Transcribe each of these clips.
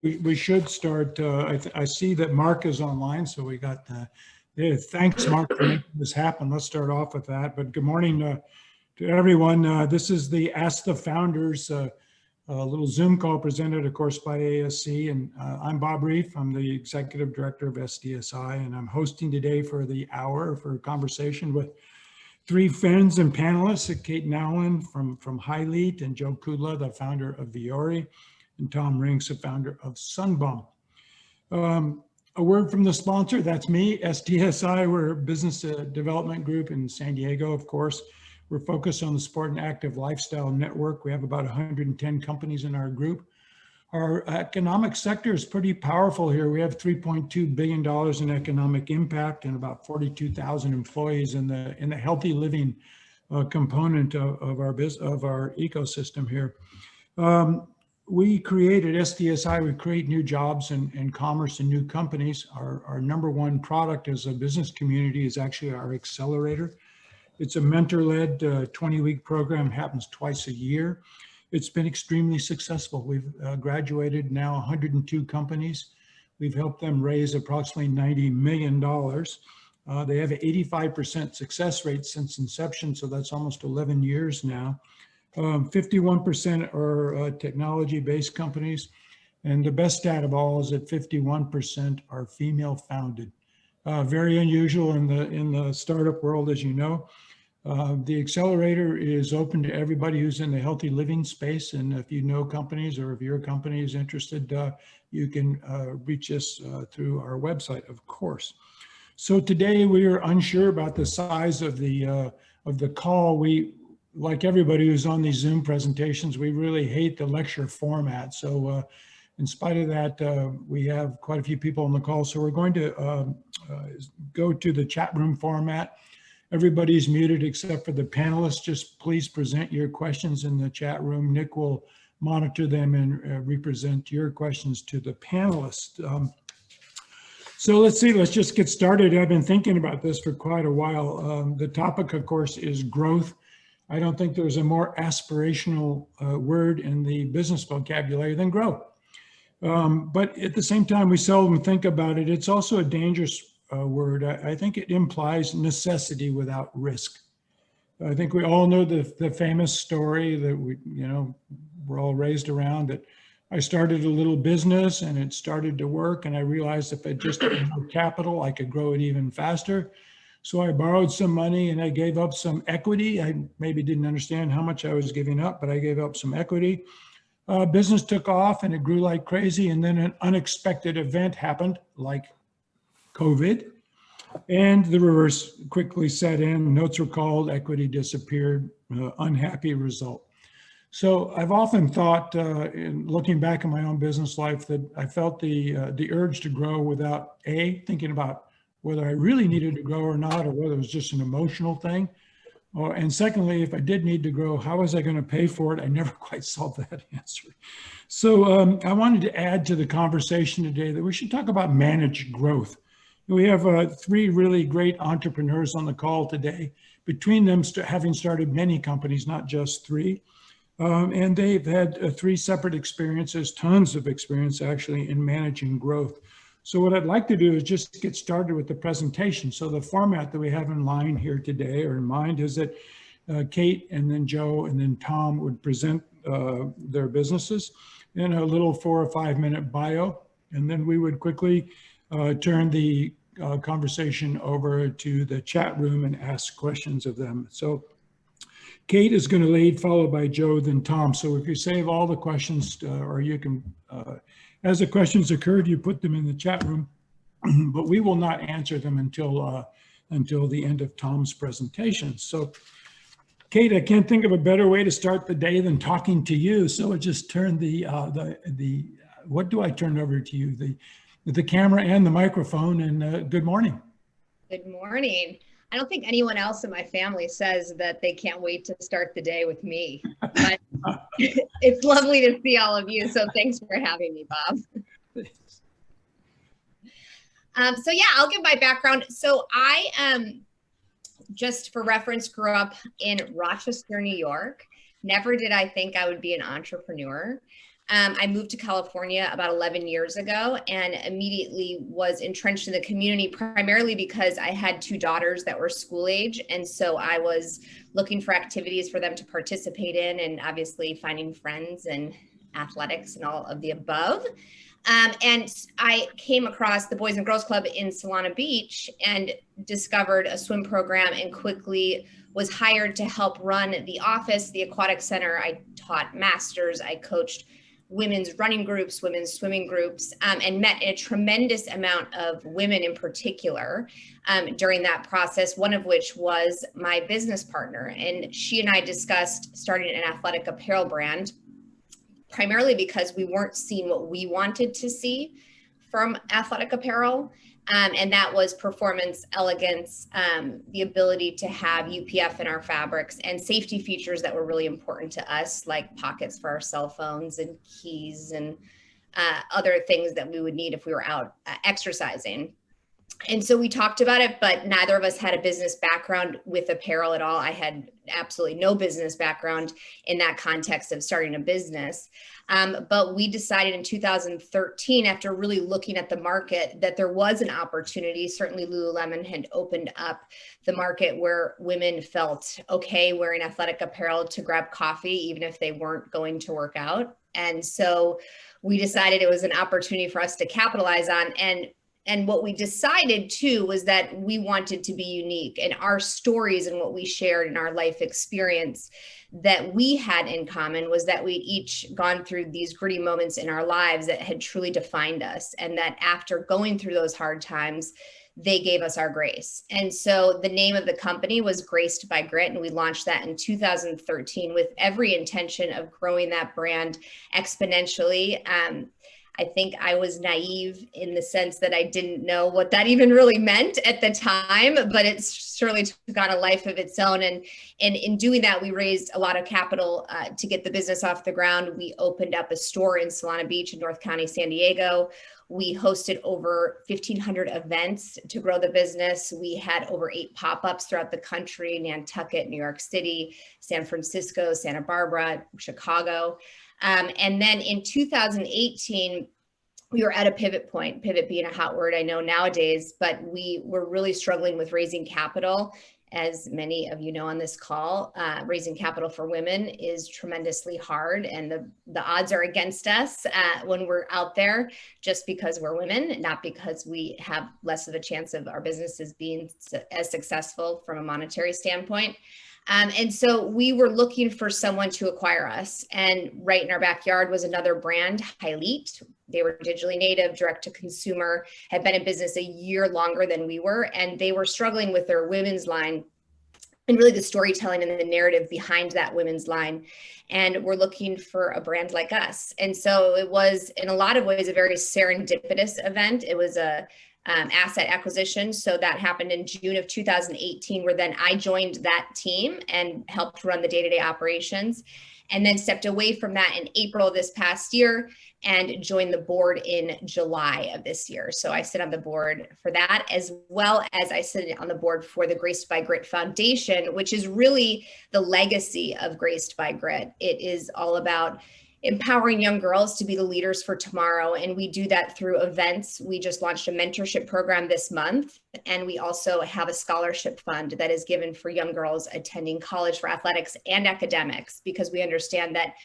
We should start. I see that Mark is online, so we got thanks, Mark, for making this happen. Let's start off with that. But good morning to everyone. This is the Ask the Founders little Zoom call presented, of course, by ASC. And I'm Bob Reef. I'm the Executive Director of SDSI, and I'm hosting today for the hour for a conversation with three friends and panelists, Kate Nowlan from Highleet, and Joe Kudla, the founder of Vuori, and Tom Rinks, the founder of Sunbum. A word from the sponsor, that's me, SDSI. We're a business development group in San Diego, of course. We're focused on the sport and active lifestyle network. We have about 110 companies in our group. Our economic sector is pretty powerful here. We have $3.2 billion in economic impact and about 42,000 employees in the healthy living component of our ecosystem here. We created SDSI, we create new jobs and commerce and new companies. Our number one product as a business community is actually our accelerator. It's a mentor-led 20-week program, happens twice a year. It's been extremely successful. We've graduated now 102 companies. We've helped them raise approximately $90 million. They have an 85% success rate since inception, so that's almost 11 years now. 51% are technology-based companies, and the best stat of all is that 51% are female-founded. Very unusual in the startup world, as you know. The accelerator is open to everybody who's in the healthy living space, and if you know companies or if your company is interested, you can reach us through our website, of course. So today we are unsure about the size of the call. Like everybody who's on these Zoom presentations, we really hate the lecture format. So in spite of that, we have quite a few people on the call. So we're going to go to the chat room format. Everybody's muted except for the panelists. Just please present your questions in the chat room. Nick will monitor them and represent your questions to the panelists. So let's see, let's just get started. I've been thinking about this for quite a while. The topic, of course, is growth. I don't think there's a more aspirational word in the business vocabulary than grow. But at the same time, we seldom think about it. It's also a dangerous word. I think it implies necessity without risk. I think we all know the famous story that we're all raised around, that I started a little business and it started to work, and I realized if I just had more capital, I could grow it even faster. So I borrowed some money and I gave up some equity. I maybe didn't understand how much I was giving up, but I gave up some equity. Business took off and it grew like crazy. And then an unexpected event happened, like COVID, and the reverse quickly set in. Notes were called, equity disappeared, unhappy result. So I've often thought, in looking back in my own business life, that I felt the urge to grow without thinking about whether I really needed to grow or not, or whether it was just an emotional thing. And secondly, if I did need to grow, how was I going to pay for it? I never quite solved that answer. So I wanted to add to the conversation today that we should talk about managed growth. We have three really great entrepreneurs on the call today, between them having started many companies, not just three. And they've had three separate experiences, tons of experience actually in managing growth. So what I'd like to do is just get started with the presentation. So the format that we have in line here today, or in mind, is that Kate and then Joe and then Tom would present their businesses in a little 4 or 5 minute bio. And then we would quickly turn the conversation over to the chat room and ask questions of them. So Kate is going to lead, followed by Joe, then Tom. So if you save all the questions, or you can, as the questions occurred, you put them in the chat room, but we will not answer them until the end of Tom's presentation. So Kate, I can't think of a better way to start the day than talking to you. So I just turn what do I turn over to you? The camera and the microphone, and good morning. Good morning. I don't think anyone else in my family says that they can't wait to start the day with me, but it's lovely to see all of you. So thanks for having me, Bob. So yeah, I'll give my background. So I, just for reference, grew up in Rochester, New York. Never did I think I would be an entrepreneur. I moved to California about 11 years ago and immediately was entrenched in the community, primarily because I had 2 daughters that were school age. And so I was looking for activities for them to participate in, and obviously finding friends and athletics and all of the above. And I came across the Boys and Girls Club in Solana Beach and discovered a swim program, and quickly was hired to help run the office, the aquatic center. I taught masters, I coached women's running groups, women's swimming groups, and met a tremendous amount of women in particular during that process, one of which was my business partner. And she and I discussed starting an athletic apparel brand, primarily because we weren't seeing what we wanted to see from athletic apparel. And that was performance, elegance, the ability to have UPF in our fabrics, and safety features that were really important to us, like pockets for our cell phones and keys and other things that we would need if we were out exercising. And so we talked about it, but neither of us had a business background with apparel at all. I had absolutely no business background in that context of starting a business. But we decided in 2013, after really looking at the market, that there was an opportunity. Certainly Lululemon had opened up the market where women felt okay wearing athletic apparel to grab coffee, even if they weren't going to work out. And so we decided it was an opportunity for us to capitalize on. And what we decided too was that we wanted to be unique, and our stories and what we shared in our life experience that we had in common was that we'd each gone through these gritty moments in our lives that had truly defined us. And that after going through those hard times, they gave us our grace. And so the name of the company was GracedByGrit, and we launched that in 2013 with every intention of growing that brand exponentially. I think I was naive in the sense that I didn't know what that even really meant at the time, but it surely took on a life of its own. And in doing that, we raised a lot of capital to get the business off the ground. We opened up a store in Solana Beach in North County, San Diego. We hosted over 1,500 events to grow the business. We had over 8 pop-ups throughout the country: Nantucket, New York City, San Francisco, Santa Barbara, Chicago. And then in 2018, we were at a pivot point, pivot being a hot word I know nowadays, but we were really struggling with raising capital. As many of you know on this call, raising capital for women is tremendously hard, and the odds are against us when we're out there, just because we're women, not because we have less of a chance of our businesses being as successful from a monetary standpoint. And so we were looking for someone to acquire us. And right in our backyard was another brand, Highlight. They were digitally native, direct to consumer, had been in business a year longer than we were. And they were struggling with their women's line and really the storytelling and the narrative behind that women's line. And we're looking for a brand like us. And so it was, in a lot of ways, a very serendipitous event. It was a asset acquisition. So that happened in June of 2018, where then I joined that team and helped run the day-to-day operations, and then stepped away from that in April of this past year and joined the board in July of this year. So I sit on the board for that, as well as I sit on the board for the GracedByGrit Foundation, which is really the legacy of GracedByGrit. It is all about empowering young girls to be the leaders for tomorrow. And we do that through events. We just launched a mentorship program this month. And we also have a scholarship fund that is given for young girls attending college for athletics and academics, because we understand that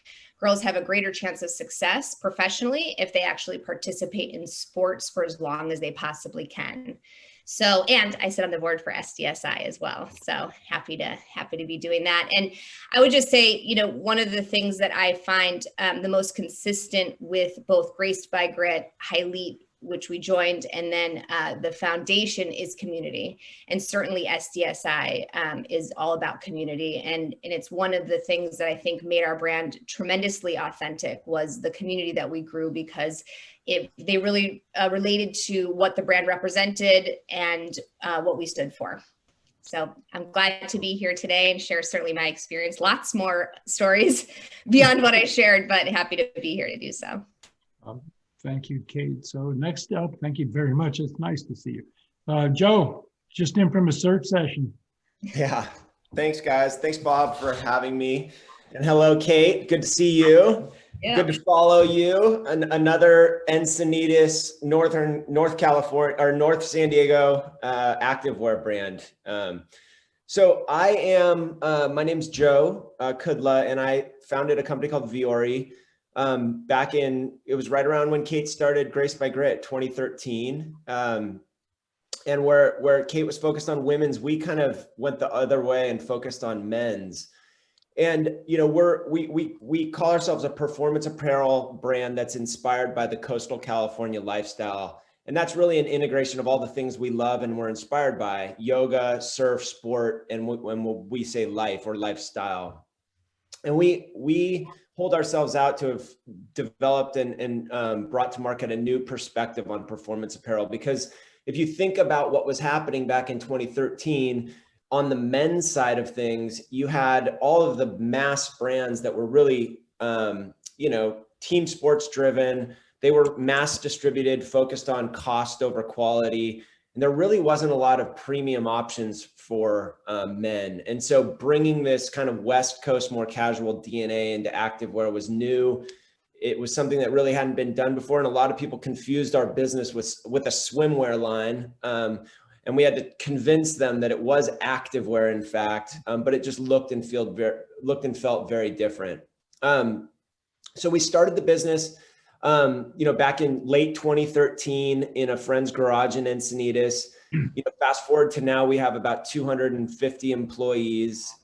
girls have a greater chance of success professionally if they actually participate in sports for as long as they possibly can. So, and I sit on the board for SDSI as well. So happy to be doing that. And I would just say, you know, one of the things that I find the most consistent with both GracedByGrit, Highlight, which we joined, and then the foundation, is community. And certainly SDSI is all about community. And it's one of the things that I think made our brand tremendously authentic, was the community that we grew, because they really related to what the brand represented and what we stood for. So I'm glad to be here today and share certainly my experience. Lots more stories beyond what I shared, but happy to be here to do so. Thank you, Kate. So next up, thank you very much. It's nice to see you. Joe, just in from a search session. Yeah, thanks guys. Thanks Bob for having me. And hello, Kate, good to see you. Yeah. Good to follow you. Another Encinitas, North California or North San Diego activewear brand. So I am, my name's Joe Kudla, and I founded a company called Vuori back in, it was right around when Kate started GracedByGrit, 2013. And where Kate was focused on women's, we kind of went the other way and focused on men's. And, you know, we call ourselves a performance apparel brand that's inspired by the coastal California lifestyle. And that's really an integration of all the things we love and we're inspired by: yoga, surf, sport, and when we say life or lifestyle. And we hold ourselves out to have developed and brought to market a new perspective on performance apparel. Because if you think about what was happening back in 2013, on the men's side of things, you had all of the mass brands that were really, you know, team sports driven. They were mass distributed, focused on cost over quality. And there really wasn't a lot of premium options for men. And so bringing this kind of West Coast, more casual DNA into activewear was new. It was something that really hadn't been done before. And a lot of people confused our business with a swimwear line. And we had to convince them that it was activewear, in fact, but it just looked and felt very different. So we started the business, you know, back in late 2013 in a friend's garage in Encinitas. You know, fast forward to now, we have about 250 employees.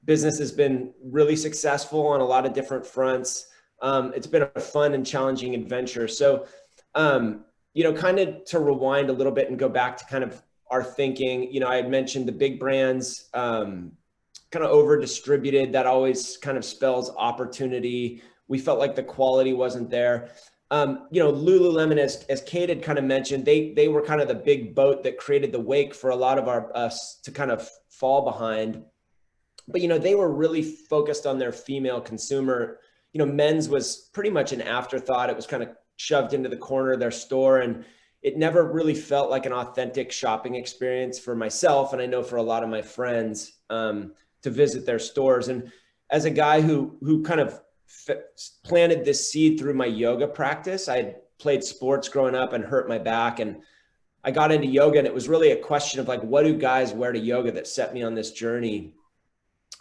Business has been really successful on a lot of different fronts. It's been a fun and challenging adventure. So, you know, kind of to rewind a little bit and go back to kind of our thinking, you know, I had mentioned the big brands, kind of over distributed. That always kind of spells opportunity. We felt like the quality wasn't there. You know, Lululemon, as Kate had kind of mentioned, they were kind of the big boat that created the wake for a lot of us to kind of fall behind. But, you know, they were really focused on their female consumer. You know, men's was pretty much an afterthought. It was kind of shoved into the corner of their store, and it never really felt like an authentic shopping experience for myself, and I know for a lot of my friends, to visit their stores. And as a guy who kind of planted this seed through my yoga practice, I had played sports growing up and hurt my back, and I got into yoga, and it was really a question of like, what do guys wear to yoga, that set me on this journey.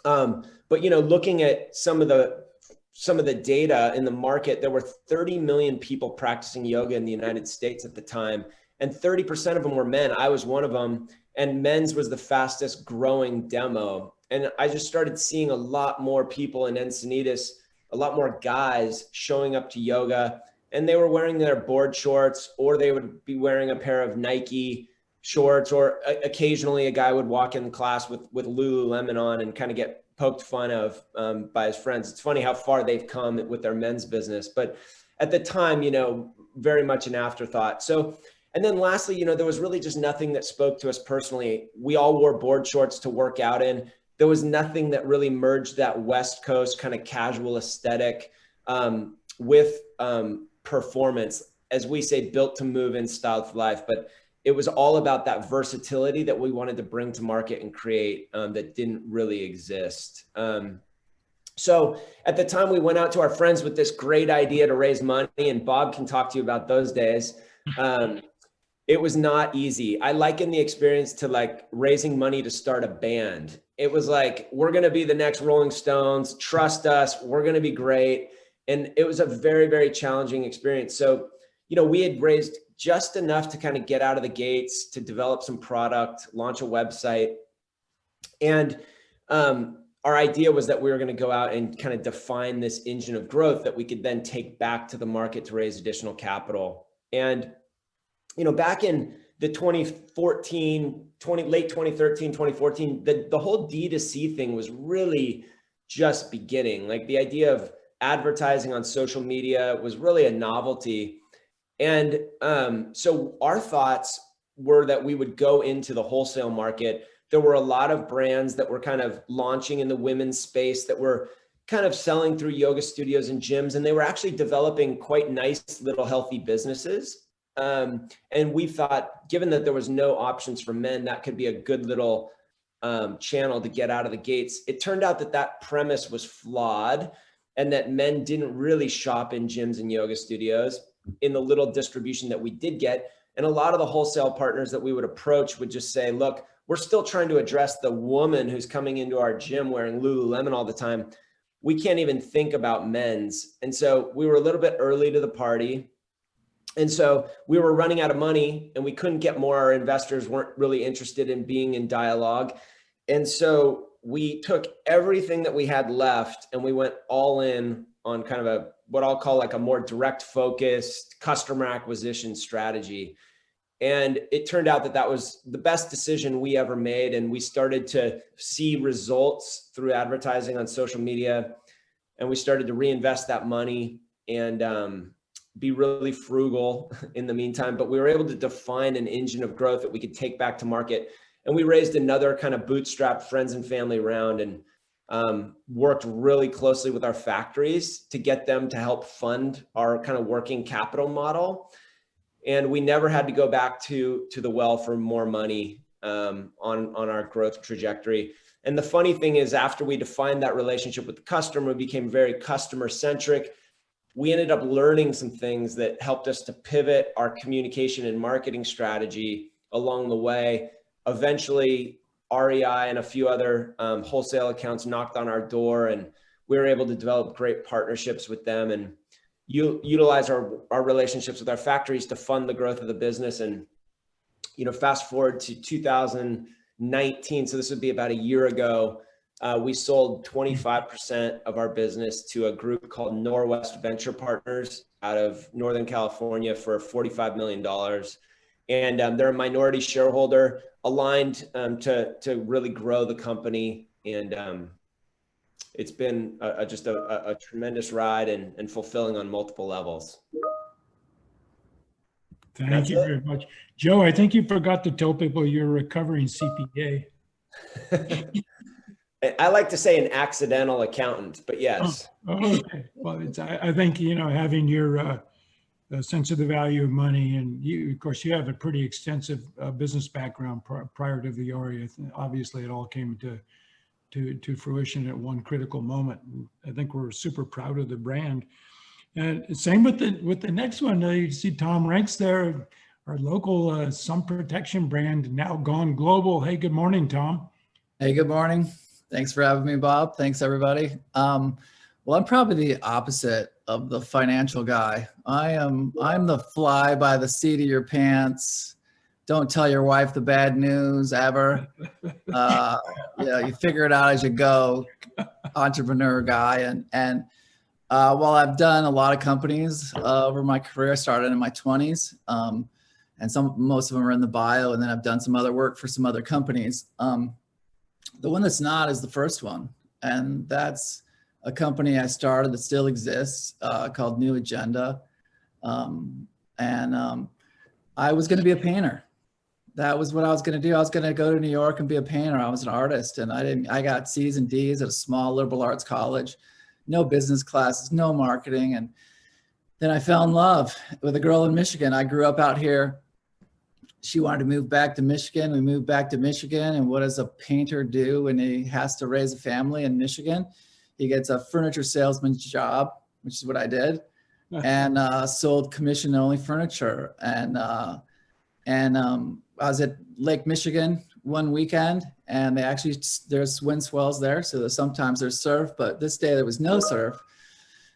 But, you know, looking at some of the data in the market, there were 30 million people practicing yoga in the United States at the time, and 30% of them were men. I was one of them, and men's was the fastest growing demo. And I just started seeing a lot more people in Encinitas, a lot more guys showing up to yoga, and they were wearing their board shorts, or they would be wearing a pair of Nike shorts, or occasionally a guy would walk in class with Lululemon on and kind of get poked fun of by his friends. It's funny how far they've come with their men's business, but at the time, you know, very much an afterthought. So, and then lastly, you know, there was really just nothing that spoke to us personally. We all wore board shorts to work out in. There was nothing that really merged that West Coast kind of casual aesthetic with performance, as we say, built to move in, style for life. But it was all about that versatility that we wanted to bring to market and create that didn't really exist. So at the time, we went out to our friends with this great idea to raise money, and Bob can talk to you about those days. It was not easy. I liken the experience to like raising money to start a band. It was like, we're going to be the next Rolling Stones. Trust us. We're going to be great. And it was a very, very challenging experience. So, you know, we had raised just enough to kind of get out of the gates, to develop some product, launch a website. And our idea was that we were going to go out and kind of define this engine of growth that we could then take back to the market to raise additional capital. And, you know, back in the late 2013, 2014, the whole D2C thing was really just beginning. Like the idea of advertising on social media was really a novelty. And so our thoughts were that we would go into the wholesale market. There were a lot of brands that were kind of launching in the women's space that were kind of selling through yoga studios and gyms, and they were actually developing quite nice little healthy businesses. And we thought, given that there was no options for men, that could be a good little channel to get out of the gates. It turned out that that premise was flawed. and that men didn't really shop in gyms and yoga studios in the little distribution that we did get. And a lot of the wholesale partners that we would approach would just say, look, we're still trying to address the woman who's coming into our gym wearing Lululemon all the time. We can't even think about men's. And so we were a little bit early to the party. And so we were running out of money and we couldn't get more. Our investors weren't really interested in being in dialogue. And so we took everything that we had left and we went all in on kind of what I'll call like a more direct focused customer acquisition strategy. And it turned out that that was the best decision we ever made. And we started to see results through advertising on social media. And we started to reinvest that money and be really frugal in the meantime. But we were able to define an engine of growth that we could take back to market. And we raised another kind of bootstrap friends and family round and worked really closely with our factories to get them to help fund our kind of working capital model. And we never had to go back to the well for more money on our growth trajectory. And the funny thing is, after we defined that relationship with the customer, we became very customer centric. We ended up learning some things that helped us to pivot our communication and marketing strategy along the way. Eventually, REI and a few other wholesale accounts knocked on our door, and we were able to develop great partnerships with them and utilize our relationships with our factories to fund the growth of the business. And, fast forward to 2019. So this would be about a year ago. We sold 25% of our business to a group called Norwest Venture Partners out of Northern California for $45 million. And they're a minority shareholder aligned to really grow the company. And it's been just a tremendous ride and fulfilling on multiple levels. Thank you very much. Joe, I think you forgot to tell people you're a recovering CPA. I like to say an accidental accountant, but yes. Oh, okay. Well, I think, having your sense of the value of money, and you, of course, you have a pretty extensive business background prior to Vuori. Obviously, it all came to fruition at one critical moment. I think we're super proud of the brand. And same with the next one. You see Tom Rinks there, our local sun protection brand, now gone global. Hey, good morning, Tom. Hey, good morning. Thanks for having me, Bob. Thanks, everybody. Well, I'm probably the opposite of the financial guy. I'm the fly by the seat of your pants. Don't tell your wife the bad news ever. You figure it out as you go, entrepreneur guy. And while I've done a lot of companies over my career, I started in my 20s, and most of them are in the bio, and then I've done some other work for some other companies. The one that's not is the first one, and that's a company I started that still exists called New Agenda. I was going to be a painter. That was what I was going to do. I was going to go to New York and be a painter. I was an artist, and I got C's and D's at a small liberal arts college, no business classes, no marketing. And then I fell in love with a girl in Michigan. I grew up out here. She wanted to move back to Michigan. We moved back to Michigan. And what does a painter do when he has to raise a family in Michigan? He gets a furniture salesman's job, which is what I did, and sold commission-only furniture. And I was at Lake Michigan one weekend, and there's wind swells there, so sometimes there's surf, but this day there was no surf.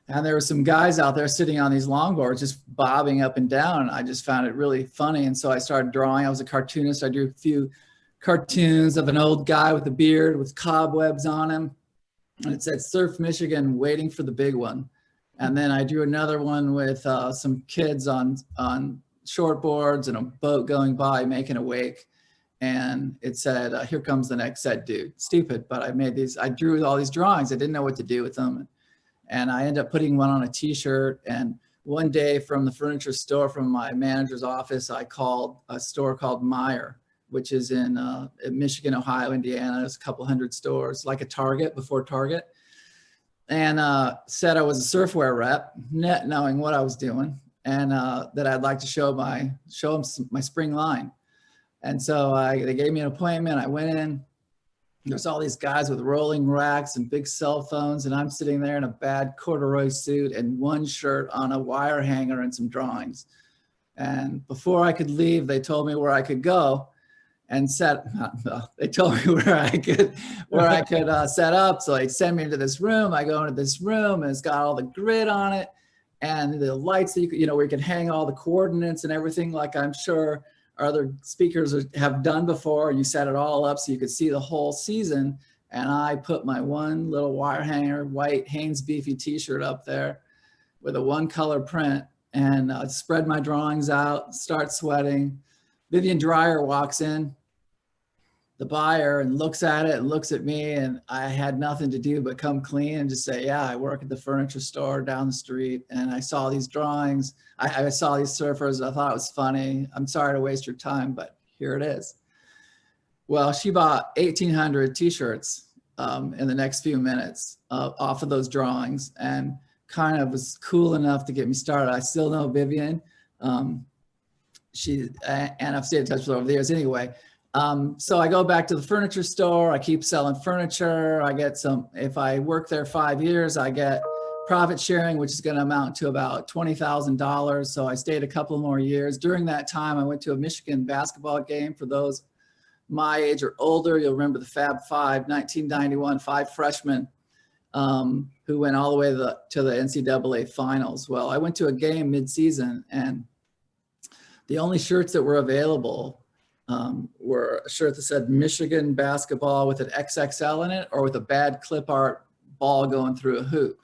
And there were some guys out there sitting on these longboards just bobbing up and down. I just found it really funny. And so I started drawing. I was a cartoonist. I drew a few cartoons of an old guy with a beard with cobwebs on him. And it said Surf Michigan, waiting for the big one. And then I drew another one with some kids on shortboards and a boat going by making a wake. And it said, here comes the next set dude. Stupid, but I drew all these drawings. I didn't know what to do with them. And I ended up putting one on a t-shirt. And one day from the furniture store, from my manager's office, I called a store called Meyer, which is in Michigan, Ohio, Indiana. There's a couple hundred stores, like a Target before Target. And said I was a surfwear rep, not knowing what I was doing, and that I'd like to show them my spring line. And so they gave me an appointment. I went in, There's all these guys with rolling racks and big cell phones, and I'm sitting there in a bad corduroy suit and one shirt on a wire hanger and some drawings. And before I could leave, they told me where I could go and they told me where I could set up. So they send me into this room. I go into this room and it's got all the grid on it and the lights that where you can hang all the coordinates and everything, like I'm sure other speakers have done before. You set it all up so you could see the whole season. And I put my one little wire hanger, white Hanes Beefy t-shirt up there with a one color print, and spread my drawings out, start sweating. Vivian Dreyer walks in, the buyer, and looks at it and looks at me, and I had nothing to do but come clean and just say, yeah, I work at the furniture store down the street, and I saw these drawings. I saw these surfers. I thought it was funny. I'm sorry to waste your time, but here it is. Well, she bought 1,800 t-shirts in the next few minutes off of those drawings, and kind of was cool enough to get me started. I still know Vivian. And I've stayed in touch with her over the years anyway. So I go back to the furniture store. I keep selling furniture. I get if I work there 5 years, I get profit sharing, which is going to amount to about $20,000. So I stayed a couple more years. During that time, I went to a Michigan basketball game. For those my age or older, you'll remember the Fab Five, 1991, 5 freshmen who went all the way to the NCAA finals. Well, I went to a game mid-season, and the only shirts that were available were a shirt that said Michigan basketball with an XXL in it, or with a bad clip art ball going through a hoop.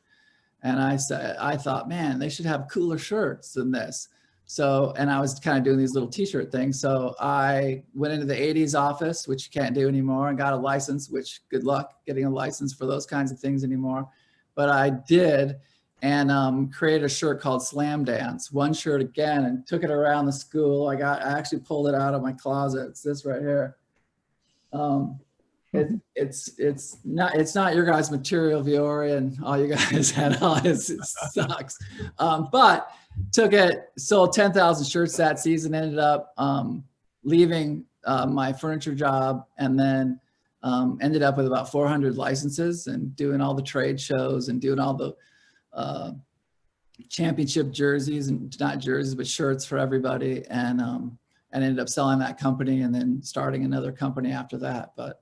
And I thought, man, they should have cooler shirts than this. So, and I was kind of doing these little t-shirt things. So I went into the 80s office, which you can't do anymore, and got a license, which good luck getting a license for those kinds of things anymore. But I did, and created a shirt called Slam Dance, one shirt again, and took it around the school. I actually pulled it out of my closet. It's this right here. It's not your guys' material, Vuori, and all you guys had on it sucks. But took it, sold 10,000 shirts that season, ended up leaving my furniture job, and then ended up with about 400 licenses and doing all the trade shows and doing all the championship jerseys, and not jerseys, but shirts for everybody. And ended up selling that company and then starting another company after that. But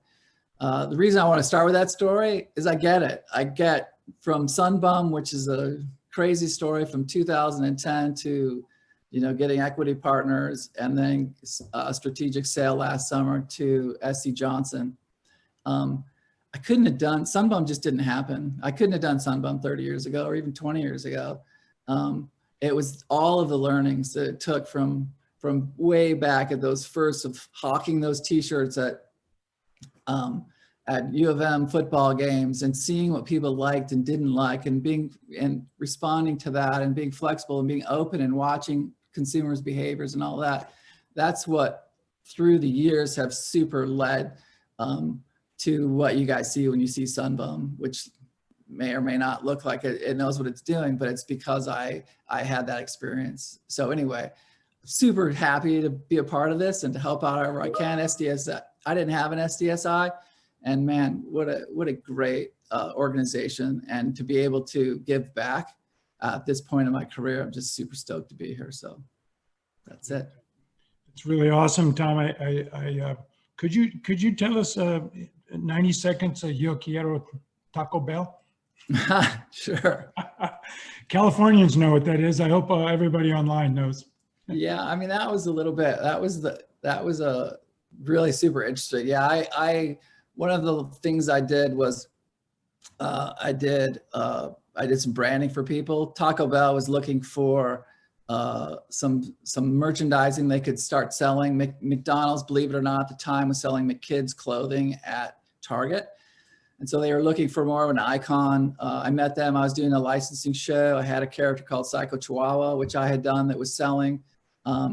the reason I want to start with that story is I get it. I get from Sunbum, which is a crazy story, from 2010 to, getting equity partners, and then a strategic sale last summer to SC Johnson. I couldn't have done, Sunbum just didn't happen. I couldn't have done Sunbum 30 years ago or even 20 years ago. It was all of the learnings that it took from way back at those first of hawking those t-shirts at U of M football games, and seeing what people liked and didn't like, and responding to that, and being flexible and being open and watching consumers' behaviors and all that. That's what through the years have super led to what you guys see when you see Sunbum, which may or may not look like it knows what it's doing, but it's because I had that experience. So anyway, super happy to be a part of this and to help out however I can. SDSI, I didn't have an SDSI, and man, what a great organization, and to be able to give back at this point in my career, I'm just super stoked to be here. So that's it. It's really awesome, Tom. Could you tell us 90 seconds of Yo Quiero Taco Bell? Sure. Californians know what that is. I hope everybody online knows. Yeah, I mean, that was a little bit, that was a really super interesting. Yeah, I one of the things I did was I did some branding for people. Taco Bell was looking for some merchandising they could start selling. McDonald's, believe it or not, at the time was selling McKids clothing at Target. And so they were looking for more of an icon. I met them. I was doing a licensing show. I had a character called Psycho Chihuahua, which I had done, that was selling at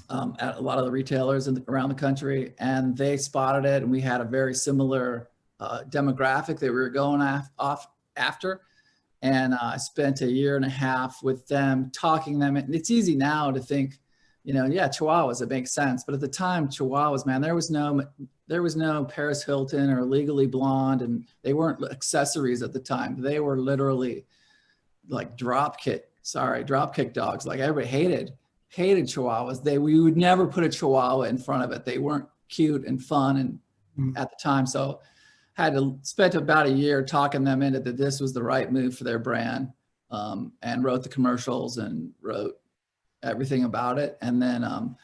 a lot of the retailers around the country. And they spotted it, and we had a very similar demographic that we were going after. And I spent a year and a half with them, talking them. And it's easy now to think, you know, yeah, Chihuahuas, it makes sense. But at the time, Chihuahuas, man, there was no Paris Hilton or Legally Blonde, and they weren't accessories at the time. They were literally like dropkick dogs. Like everybody hated Chihuahuas. We would never put a Chihuahua in front of it. They weren't cute and fun and at the time. So had to spend about a year talking them into that this was the right move for their brand, and wrote the commercials and wrote everything about it. And then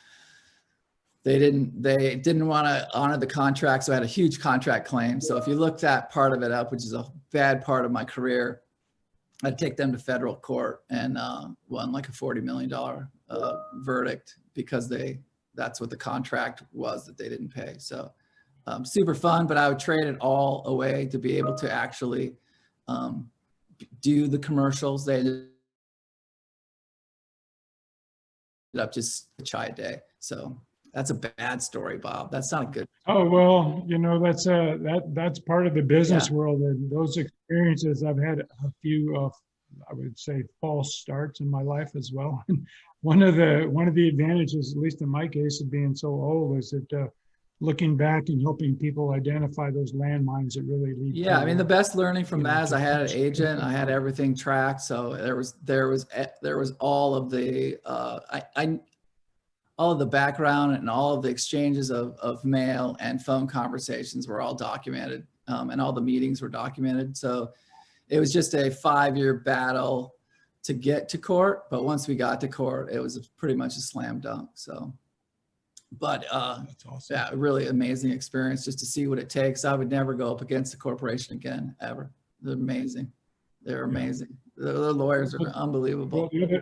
they didn't want to honor the contract, so I had a huge contract claim. So if you look that part of it up, which is a bad part of my career, I'd take them to federal court and won like a $40 million verdict because that's what the contract was that they didn't pay. So super fun, but I would trade it all away to be able to actually do the commercials. They ended up just a chai day. So that's a bad story, Bob. That's not a good. Oh, well, you know, that's part of the business world, and those experiences. I've had a few I would say false starts in my life as well. One of the advantages, at least in my case, of being so old, is that looking back and helping people identify those landmines that really lead. Yeah, to, I mean, the best learning from that is I had an to- agent. I had everything tracked, so there was all of the all of the background and all of the exchanges of mail and phone conversations were all documented, and all the meetings were documented. So it was just a 5-year battle to get to court, but once we got to court, it was pretty much a slam dunk. So. But That's awesome. yeah, really amazing experience just to see what it takes. I would never go up against a corporation again, ever. They're amazing. They're amazing. The lawyers are unbelievable. Well,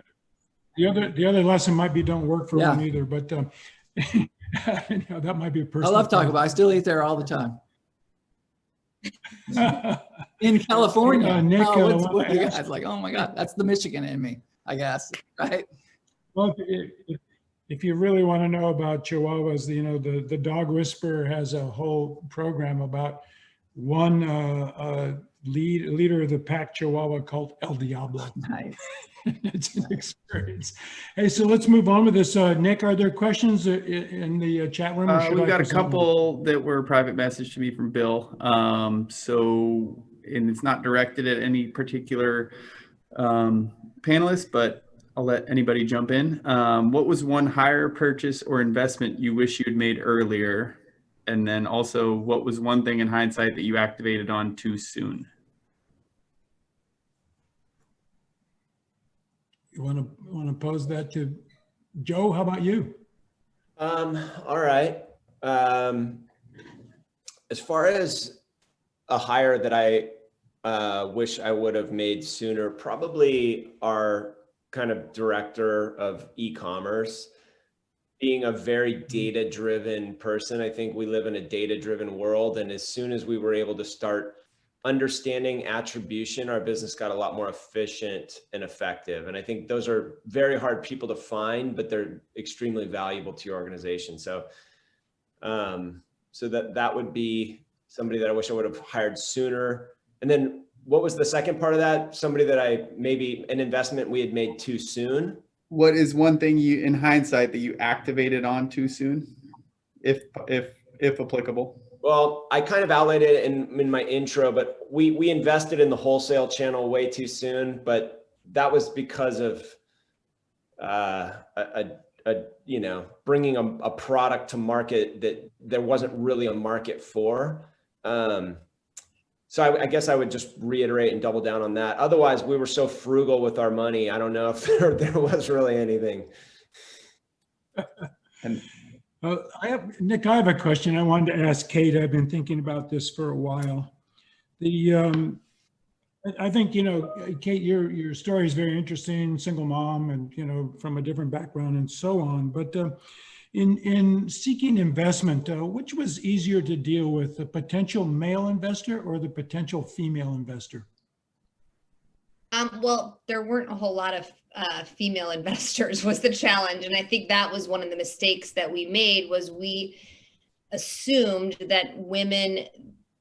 the other lesson might be don't work for one either, but you know, that might be a I personal. love talking about it. I still eat there all the time. In California. Nick, what you guys like, oh my God, that's the Michigan in me, I guess, right? Well, if you really want to know about Chihuahuas, you know, the Dog Whisperer has a whole program about one leader of the pack Chihuahua called El Diablo. Nice. It's an experience. Hey, so let's move on with this. Nick, are there questions in the chat room? We've got a couple that were private message to me from Bill. And it's not directed at any particular panelist, but I'll let anybody jump in. What was one hire, purchase, or investment you wish you had made earlier? And then also, what was one thing in hindsight that you activated on too soon? You want to pose that to Joe? How about you? All right. As far as a hire that I wish I would have made sooner, probably our kind of director of e-commerce. Being a very data-driven person, I think we live in a data-driven world, and as soon as we were able to start understanding attribution, our business got a lot more efficient and effective. And I think those are very hard people to find, but they're extremely valuable to your organization. So, so that would be somebody that I wish I would have hired sooner. And then what was the second part of that? Somebody that maybe an investment we had made too soon. What is one thing in hindsight that you activated on too soon, if applicable? Well, I kind of outlined it in my intro, but we invested in the wholesale channel way too soon, but that was because of you know, bringing a product to market that there wasn't really a market for. So I guess I would just reiterate and double down on that. Otherwise, we were so frugal with our money. I don't know if there was really anything. And Nick, I have a question I wanted to ask Kate. I've been thinking about this for a while. I think, you know, Kate, your story is very interesting, single mom, and, you know, from a different background and so on. But in seeking investment, which was easier to deal with, the potential male investor or the potential female investor? Well, there weren't a whole lot of female investors was the challenge. And I think that was one of the mistakes that we made, was we assumed that women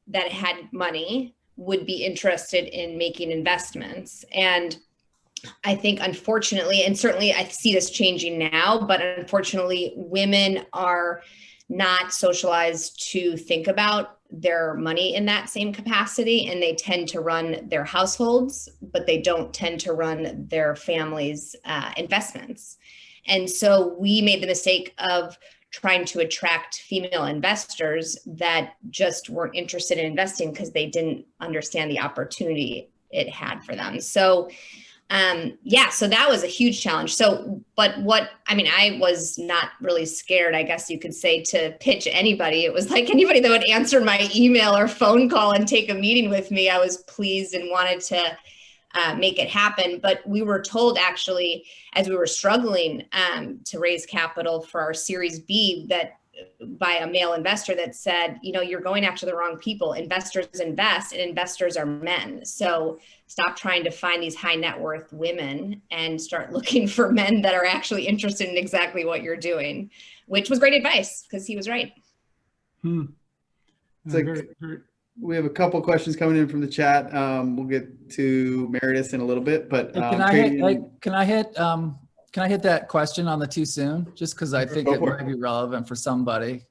that had money would be interested in making investments. And I think unfortunately, and certainly I see this changing now, but unfortunately women are not socialized to think about their money in that same capacity, and they tend to run their households, but they don't tend to run their families' investments. And so we made the mistake of trying to attract female investors that just weren't interested in investing because they didn't understand the opportunity it had for them. So yeah, so that was a huge challenge. So, but I was not really scared, I guess you could say, to pitch anybody. It was like anybody that would answer my email or phone call and take a meeting with me, I was pleased and wanted to make it happen. But we were told, actually, as we were struggling to raise capital for our Series B, that by a male investor that said, you're going after the wrong people. Investors invest, and investors are men. So stop trying to find these high net worth women and start looking for men that are actually interested in exactly what you're doing, which was great advice because he was right. It's like, we have a couple of questions coming in from the chat. We'll get to Meredith in a little bit, but Can I hit that question on the too soon? Just because I think it might be relevant for somebody.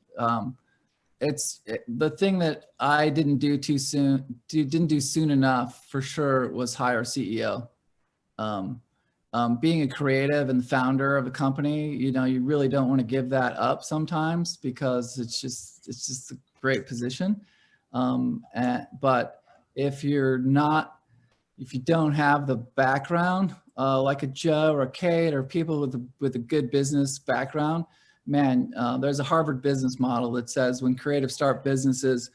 It's the thing that I didn't do too soon, didn't do soon enough for sure, was hire a CEO. Being a creative and founder of a company, you really don't want to give that up sometimes because it's just a great position. But if you don't have the background, like a Joe or a Kate or people with a good business background, man, there's a Harvard business model that says when creatives start businesses,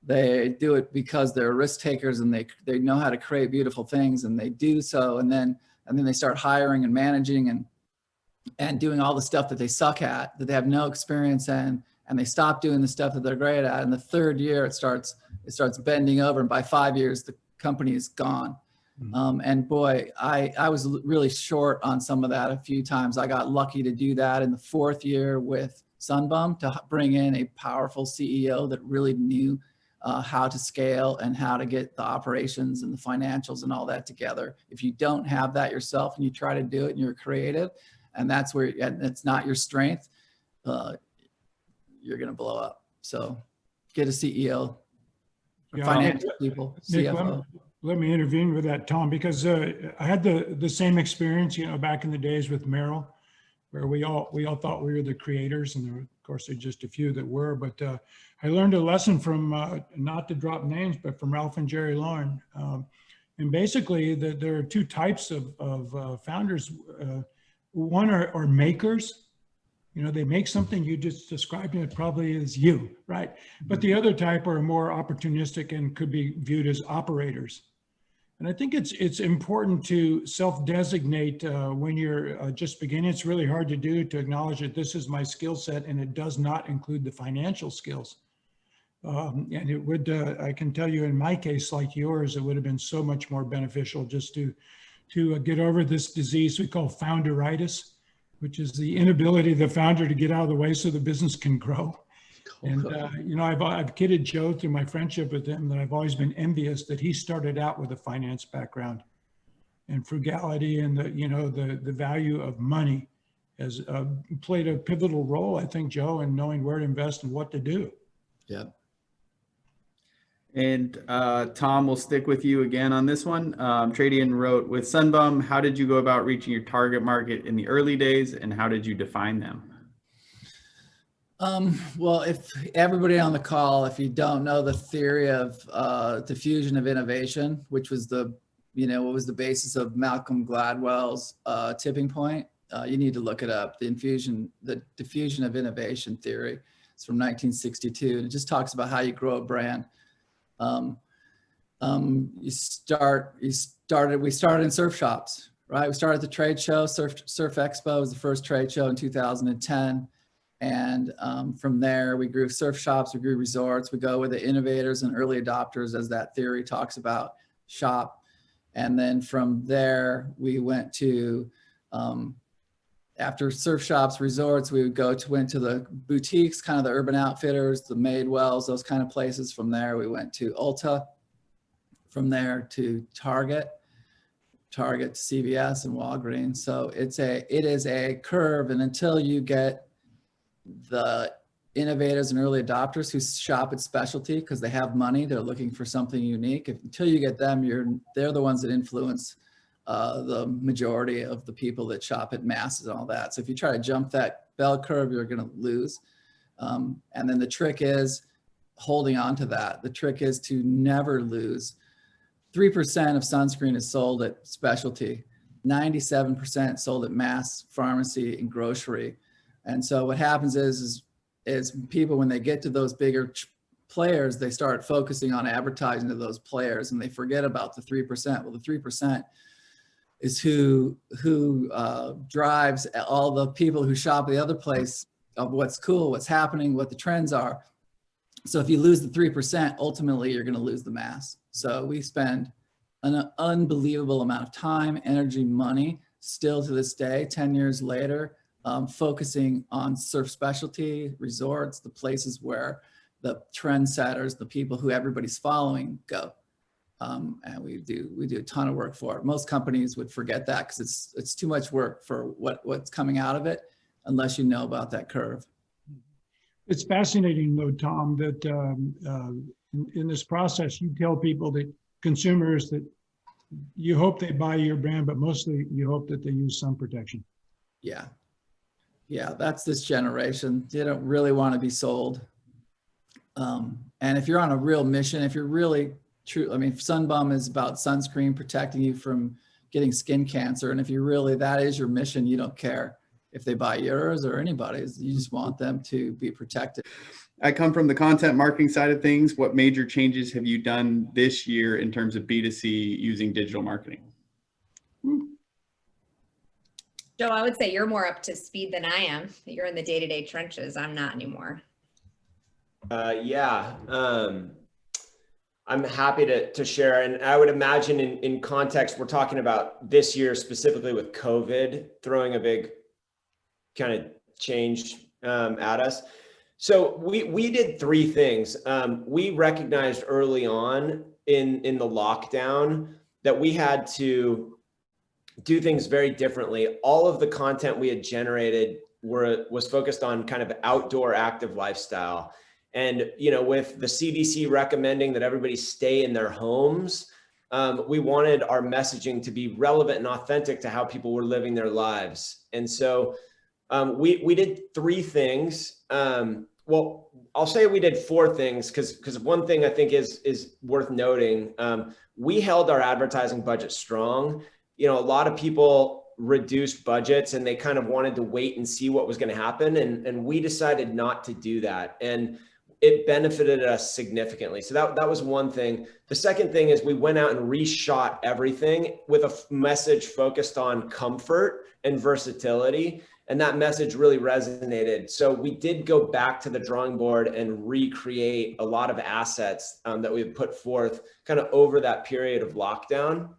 they do it because they're risk takers and they know how to create beautiful things, and they do so, and then they start hiring and managing and doing all the stuff that they suck at, that they have no experience in, and they stop doing the stuff that they're great at. And the third year it starts bending over, and by 5 years the company is gone. And boy, I was really short on some of that a few times. I got lucky to do that in the fourth year with Sunbum, to bring in a powerful CEO that really knew how to scale and how to get the operations and the financials and all that together. If you don't have that yourself and you try to do it and you're creative, and that's where it's not your strength, you're going to blow up. So get a CEO, financial people, CFO. Let me intervene with that, Tom, because I had the same experience, back in the days with Merrill, where we all thought we were the creators, and of course there's just a few that were. But I learned a lesson from, not to drop names, but from Ralph and Jerry Lauren. And basically, there are two types of founders. One are makers. They make something, you just described it probably as you, right? But the other type are more opportunistic and could be viewed as operators. And I think it's important to self-designate when you're just beginning. It's really hard to do, to acknowledge that this is my skill set, and it does not include the financial skills. And it would, I can tell you in my case, like yours, it would have been so much more beneficial just to get over this disease we call founderitis, which is the inability of the founder to get out of the way so the business can grow. And, I've kidded Joe through my friendship with him that I've always been envious that he started out with a finance background, and frugality and the value of money has played a pivotal role, I think, Joe, in knowing where to invest and what to do. Yeah. And Tom, we'll stick with you again on this one. Tradian wrote, with Sunbum, how did you go about reaching your target market in the early days, and how did you define them? Well, if everybody on the call, if you don't know the theory of diffusion of innovation, which was what was the basis of Malcolm Gladwell's tipping point, you need to look it up. The diffusion of innovation theory. It's from 1962, and it just talks about how you grow a brand. We started in surf shops, right? We started at the trade show. Surf Expo was the first trade show in 2010. And from there, we grew surf shops, we grew resorts, we go with the innovators and early adopters, as that theory talks about, shop. And then from there, we went to, after surf shops, resorts, we went to the boutiques, kind of the Urban Outfitters, the Madewells, those kind of places. From there, we went to Ulta. From there to Target Target to CVS and Walgreens. So it is a curve, and until you get the innovators and early adopters who shop at specialty because they have money, they're looking for something unique. Until you get them, they're the ones that influence the majority of the people that shop at masses and all that. So if you try to jump that bell curve, you're going to lose. And then the trick is holding on to that. The trick is to never lose. 3% of sunscreen is sold at specialty. 97% sold at mass, pharmacy, and grocery. And so what happens is people, when they get to those bigger players, they start focusing on advertising to those players, and they forget about the 3%. Well, the 3% is who drives all the people who shop at the other place of what's cool, what's happening, what the trends are. So if you lose the 3%, ultimately you're going to lose the mass. So we spend an unbelievable amount of time, energy, money, still to this day, 10 years later, focusing on surf specialty, resorts, the places where the trendsetters, the people who everybody's following go. And we do a ton of work for it. Most companies would forget that because it's too much work for what's coming out of it, unless you know about that curve. It's fascinating though, Tom, that in this process, you tell people that consumers that you hope they buy your brand, but mostly you hope that they use sun protection. Yeah. Yeah, that's this generation. They don't really want to be sold. And if you're on a real mission, if you're really true, I mean, Sunbum is about sunscreen protecting you from getting skin cancer. And if you really, that is your mission, you don't care if they buy yours or anybody's, you just want them to be protected. I come from the content marketing side of things. What major changes have you done this year in terms of B2C using digital marketing? Joe, I would say you're more up to speed than I am. You're in the day-to-day trenches. I'm not anymore. I'm happy to share. And I would imagine in context, we're talking about this year specifically with COVID throwing a big kind of change at us. So we did three things. We recognized early on in the lockdown that we had to do things very differently. All of the content we had generated was focused on kind of outdoor active lifestyle. And, you know, with the CDC recommending that everybody stay in their homes, we wanted our messaging to be relevant and authentic to how people were living their lives. And so we did three things. Well, I'll say we did four things because one thing I think is worth noting. We held our advertising budget strong. You know, a lot of people reduced budgets and they kind of wanted to wait and see what was going to happen. And we decided not to do that. And it benefited us significantly. So that was one thing. The second thing is we went out and reshot everything with a message focused on comfort and versatility. And that message really resonated. So we did go back to the drawing board and recreate a lot of assets that we had put forth kind of over that period of lockdown.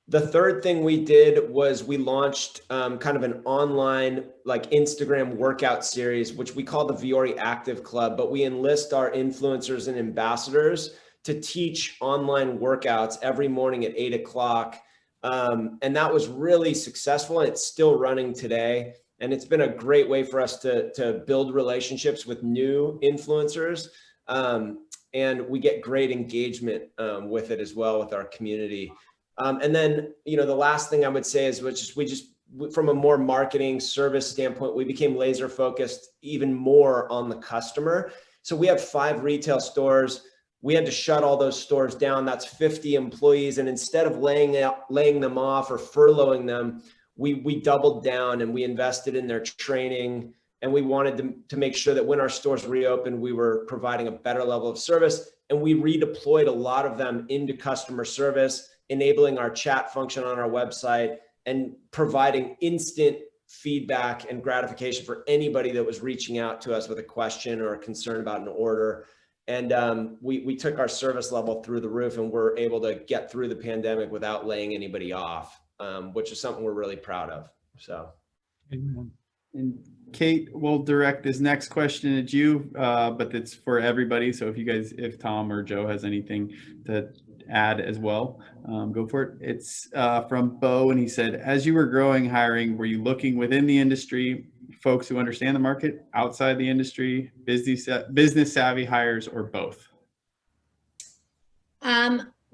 The third thing we did was we launched kind of an online like Instagram workout series, which we call the Vuori Active Club, but we enlist our influencers and ambassadors to teach online workouts every morning at 8 o'clock. And that was really successful and it's still running today. And it's been a great way for us to build relationships with new influencers. And we get great engagement with it as well with our community. And then, you know, the last thing I would say is we just from a more marketing service standpoint, we became laser focused even more on the customer. So we have 5 retail stores. We had to shut all those stores down. That's 50 employees. And instead of laying them off or furloughing them, we doubled down and we invested in their training. And we wanted to make sure that when our stores reopened, we were providing a better level of service. And we redeployed a lot of them into customer service, enabling our chat function on our website and providing instant feedback and gratification for anybody that was reaching out to us with a question or a concern about an order. And we took our service level through the roof and we're able to get through the pandemic without laying anybody off, which is something we're really proud of. So. Amen. And Kate, we'll direct this next question at you, but it's for everybody. So if Tom or Joe has anything to add as well, go for it. It's from Bo, and he said, as you were growing hiring, were you looking within the industry, folks who understand the market, outside the industry, business savvy hires, or both?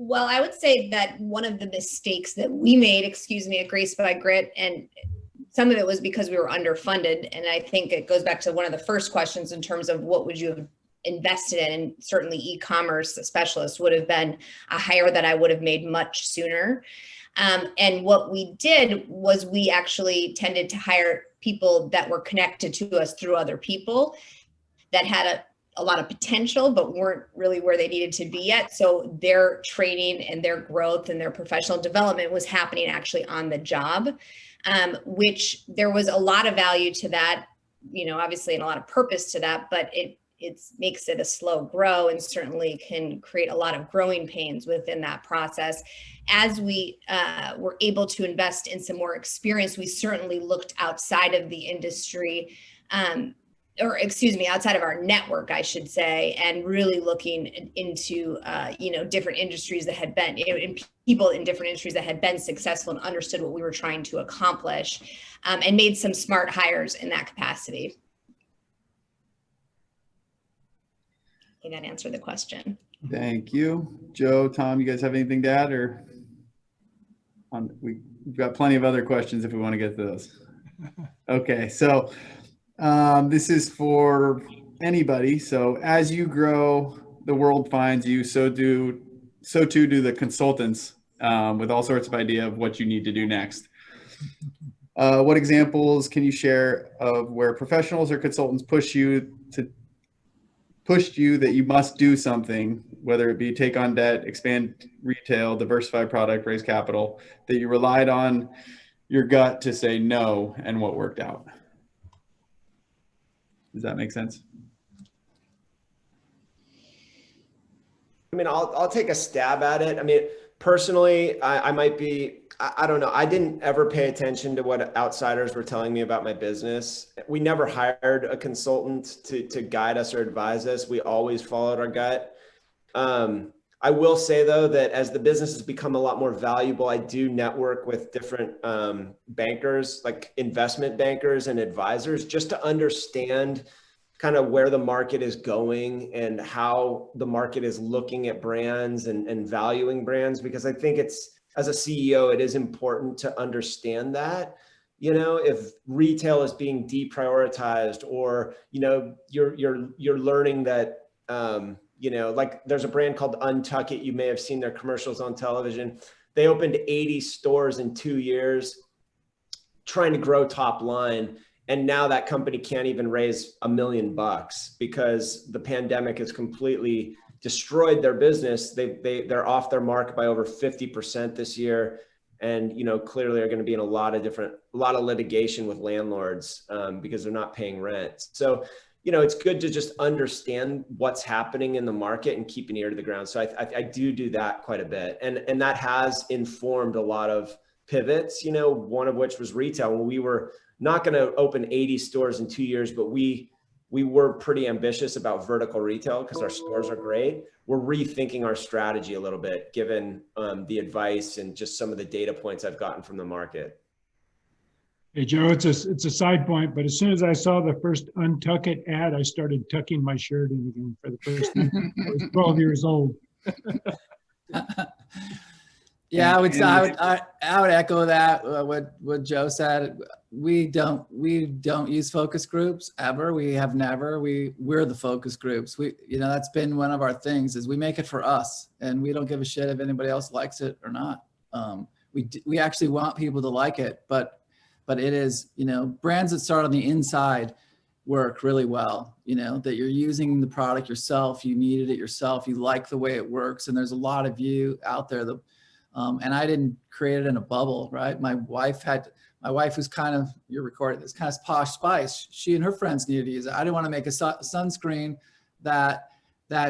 Well, I would say that one of the mistakes that we made, at GracedByGrit, and some of it was because we were underfunded. And I think it goes back to one of the first questions in terms of what would you have invested in, and certainly e-commerce specialist would have been a hire that I would have made much sooner. And what we did was we actually tended to hire people that were connected to us through other people that had a lot of potential, but weren't really where they needed to be yet. So their training and their growth and their professional development was happening actually on the job, which there was a lot of value to that, obviously, and a lot of purpose to that, but it makes it a slow grow and certainly can create a lot of growing pains within that process. As we were able to invest in some more experience, we certainly looked outside of the industry, outside of our network, I should say, and really looking into, different industries that had been, and people in different industries that had been successful and understood what we were trying to accomplish, and made some smart hires in that capacity. I think that answered the question. Thank you. Joe, Tom, you guys have anything to add, or we've got plenty of other questions if we want to get to those. Okay, so this is for anybody. So as you grow, the world finds you, so too do the consultants, with all sorts of idea of what you need to do next. What examples can you share of where professionals or consultants pushed you that you must do something, whether it be take on debt, expand retail, diversify product, raise capital, that you relied on your gut to say no, and what worked out? Does that make sense? I mean, I'll take a stab at it. I mean, personally, I might be, I don't know. I didn't ever pay attention to what outsiders were telling me about my business. We never hired a consultant to guide us or advise us. We always followed our gut. I will say, though, that as the business has become a lot more valuable, I do network with different bankers, like investment bankers and advisors, just to understand kind of where the market is going and how the market is looking at brands and valuing brands. Because I think as a CEO, it is important to understand that, if retail is being deprioritized, or, you're learning that, like there's a brand called Untuck It. You may have seen their commercials on television. They opened 80 stores in 2 years, trying to grow top line. And now that company can't even raise $1 million because the pandemic has completely destroyed their business. They're off their mark by over 50% this year. And, clearly are going to be in a lot of litigation with landlords because they're not paying rent. So, it's good to just understand what's happening in the market and keep an ear to the ground. So I do that quite a bit. And that has informed a lot of pivots, one of which was retail. When we were not going to open 80 stores in 2 years, but we were pretty ambitious about vertical retail because our stores are great. We're rethinking our strategy a little bit, given the advice and just some of the data points I've gotten from the market. Hey, Joe, it's a side point, but as soon as I saw the first Untuck It ad, I started tucking my shirt in again for the first time. I was 12 years old. Yeah, I would echo that. What Joe said. We don't use focus groups ever. We have never. We're the focus groups. That's been one of our things, is we make it for us, and we don't give a shit if anybody else likes it or not. We actually want people to like it, but it is, brands that start on the inside work really well, that you're using the product yourself, you needed it yourself, you like the way it works. And there's a lot of you out there that, and I didn't create it in a bubble, right? My wife, who's kind of, you're recording this, kind of posh spice. She and her friends needed to use it. I didn't want to make a sunscreen that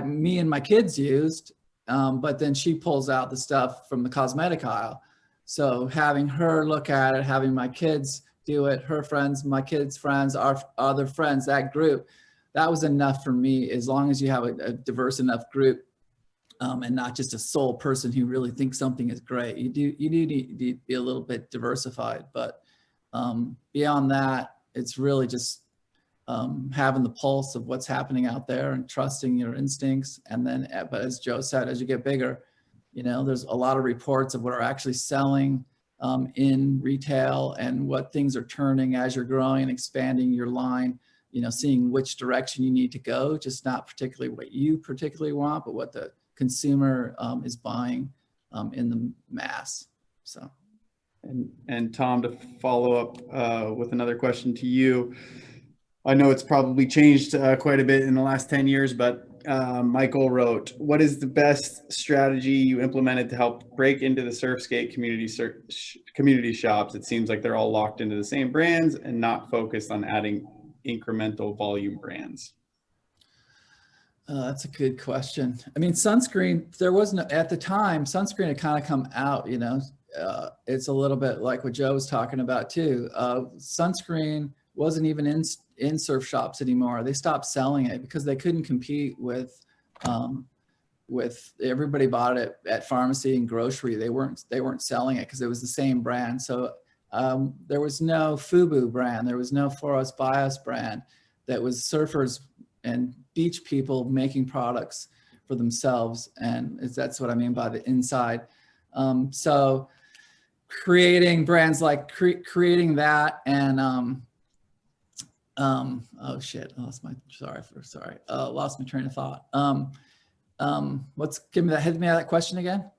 me and my kids used, but then she pulls out the stuff from the cosmetic aisle. So having her look at it, having my kids do it, her friends, my kids' friends, our other friends, that group, that was enough for me. As long as you have a diverse enough group and not just a sole person who really thinks something is great. You do need to be a little bit diversified, but beyond that, it's really just having the pulse of what's happening out there and trusting your instincts. And then, but as Joe said, as you get bigger, you know, there's a lot of reports of what are actually selling in retail and what things are turning as you're growing and expanding your line, you know, seeing which direction you need to go, just not particularly what you particularly want, but what the consumer is buying in the mass. So. And Tom, to follow up with another question to you, I know it's probably changed quite a bit in the last 10 years, but Michael wrote, what is the best strategy you implemented to help break into the Surfskate community shops? It seems like they're all locked into the same brands and not focused on adding incremental volume brands. That's a good question. I mean, sunscreen, there was no, at the time, sunscreen had kind of come out, you know, it's a little bit like what Joe was talking about too. Sunscreen wasn't even in surf shops anymore. They stopped selling it because they couldn't compete with everybody bought it at pharmacy and grocery. They weren't selling it because it was the same brand. So there was no FUBU brand. There was no Foros Bios brand. That was surfers and beach people making products for themselves. And that's what I mean by the inside. So creating brands like creating that and oh shit, I lost my lost my train of thought. Hit me out that question again.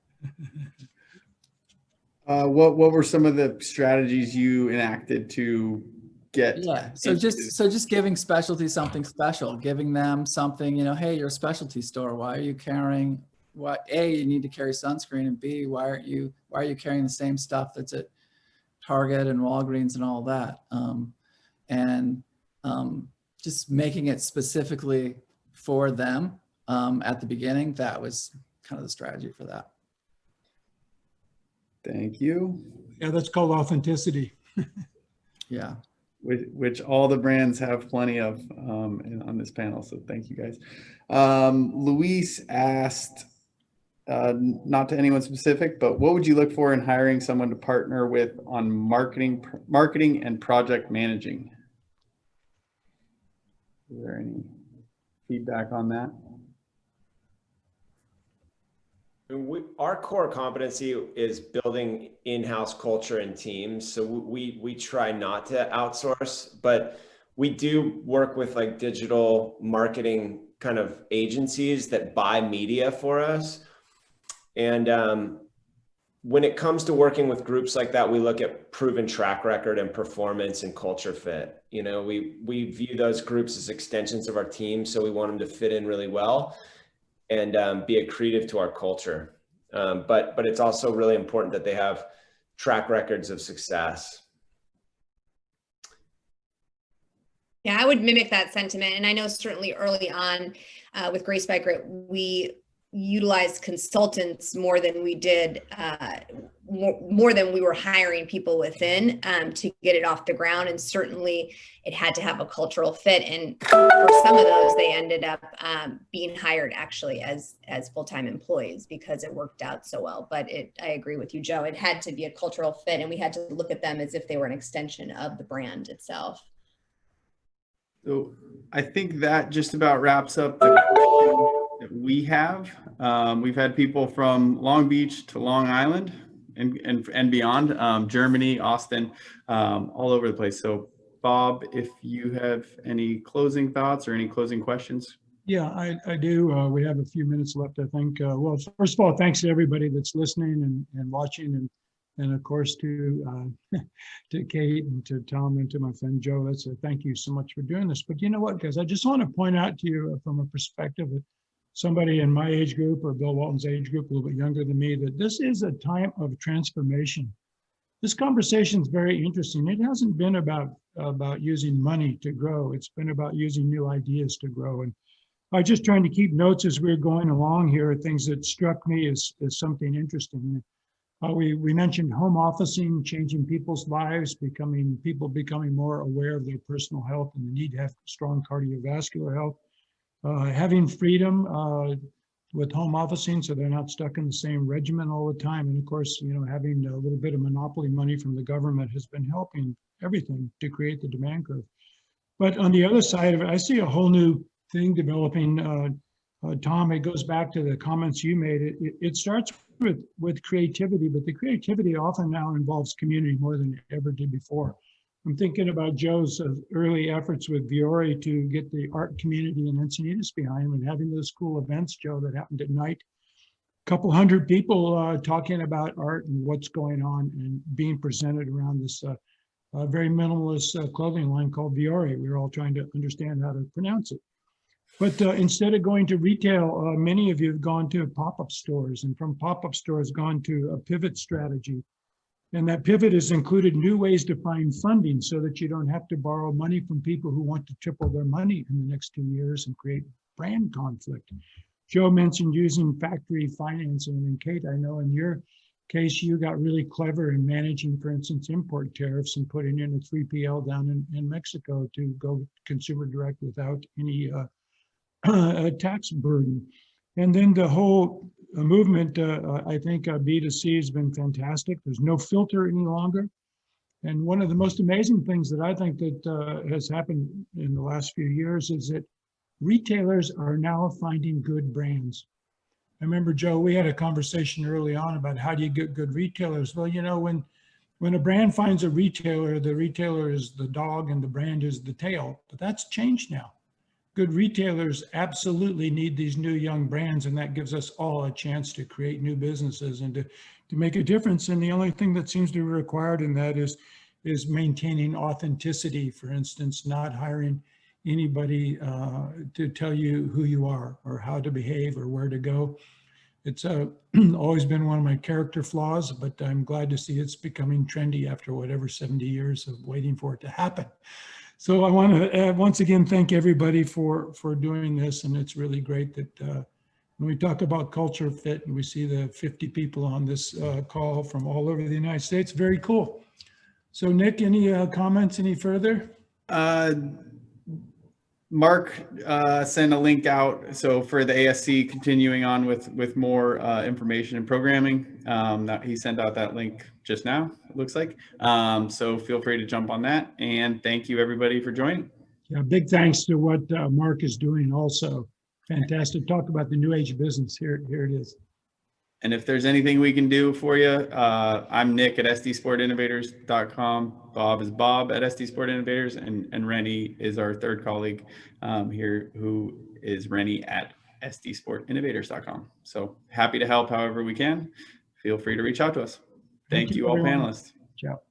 What were some of the strategies you enacted to get? Yeah, so just giving specialty something special, giving them something, you know, hey, you're a specialty store. Why are you carrying what? A, you need to carry sunscreen, and B, why are you carrying the same stuff that's at Target and Walgreens and all that? Just making it specifically for them at the beginning, that was kind of the strategy for that. Thank you. Yeah, that's called authenticity. Yeah. Which all the brands have plenty of on this panel. So thank you guys. Luis asked, not to anyone specific, but what would you look for in hiring someone to partner with on marketing and project managing? Is there any feedback on that? Our core competency is building in-house culture and teams. So we try not to outsource, but we do work with like digital marketing kind of agencies that buy media for us. And when it comes to working with groups like that, we look at proven track record and performance and culture fit. You know, we view those groups as extensions of our team. So we want them to fit in really well and be accretive to our culture. But it's also really important that they have track records of success. Yeah, I would mimic that sentiment. And I know certainly early on with GracedByGrit, we utilized consultants more than we did, more than we were hiring people within to get it off the ground. And certainly it had to have a cultural fit. And for some of those, they ended up being hired actually as full-time employees because it worked out so well. But I agree with you, Joe. It had to be a cultural fit, and we had to look at them as if they were an extension of the brand itself. So I think that just about wraps up the question that we have. We've had people from Long Beach to Long Island and beyond, Germany, Austin, all over the place. So Bob, if you have any closing thoughts or any closing questions. Yeah, I do. We have a few minutes left, I think. Well, first of all, thanks to everybody that's listening and watching, and of course to Kate and to Tom and to my friend Joe. That's a thank you so much for doing this. But you know what, guys, I just want to point out to you from a perspective of somebody in my age group or Bill Walton's age group, a little bit younger than me, that this is a time of transformation. This conversation is very interesting. It hasn't been about using money to grow. It's been about using new ideas to grow. And I was just trying to keep notes as we're going along here, things that struck me as something interesting. We mentioned home officing, changing people's lives, people becoming more aware of their personal health and the need to have strong cardiovascular health, having freedom with home officing, so they're not stuck in the same regimen all the time. And of course, you know, having a little bit of monopoly money from the government has been helping everything to create the demand curve. But on the other side of it, I see a whole new thing developing. Tom, it goes back to the comments you made. It starts with creativity, but the creativity often now involves community more than it ever did before. I'm thinking about Joe's early efforts with Vuori to get the art community in Encinitas behind him and having those cool events, Joe, that happened at night. A couple hundred people talking about art and what's going on and being presented around this very minimalist clothing line called Vuori. We were all trying to understand how to pronounce it. But instead of going to retail, many of you have gone to pop-up stores, and from pop-up stores gone to a pivot strategy. And that pivot has included new ways to find funding so that you don't have to borrow money from people who want to triple their money in the next 2 years and create brand conflict. Joe mentioned using factory financing. And Kate, I know in your case, you got really clever in managing, for instance, import tariffs and putting in a 3PL down in Mexico to go consumer direct without any tax burden. And then the whole movement, I think B2C has been fantastic. There's no filter any longer. And one of the most amazing things that I think that has happened in the last few years is that retailers are now finding good brands. I remember, Joe, we had a conversation early on about how do you get good retailers? Well, you know, when a brand finds a retailer, the retailer is the dog and the brand is the tail, but that's changed now. Good retailers absolutely need these new young brands, and that gives us all a chance to create new businesses and to make a difference. And the only thing that seems to be required in that is maintaining authenticity. For instance, not hiring anybody to tell you who you are or how to behave or where to go. It's always been one of my character flaws, but I'm glad to see it's becoming trendy after whatever 70 years of waiting for it to happen. So I want to once again thank everybody for doing this, and it's really great that when we talk about culture fit and we see the 50 people on this call from all over the United States, very cool. So Nick, any comments any further? Mark sent a link out. So for the ASC continuing on with more information and programming, that he sent out that link just now, it looks like. So feel free to jump on that. And thank you everybody for joining. Yeah, big thanks to what Mark is doing also. Fantastic talk about the new age business. Here it is. And if there's anything we can do for you, I'm Nick at SDSportinnovators.com. Bob is Bob at SDSportinnovators, and Rennie is our third colleague here, who is Rennie at SDSportinnovators.com. So happy to help however we can. Feel free to reach out to us. Thank you all, everyone. panelists. Ciao.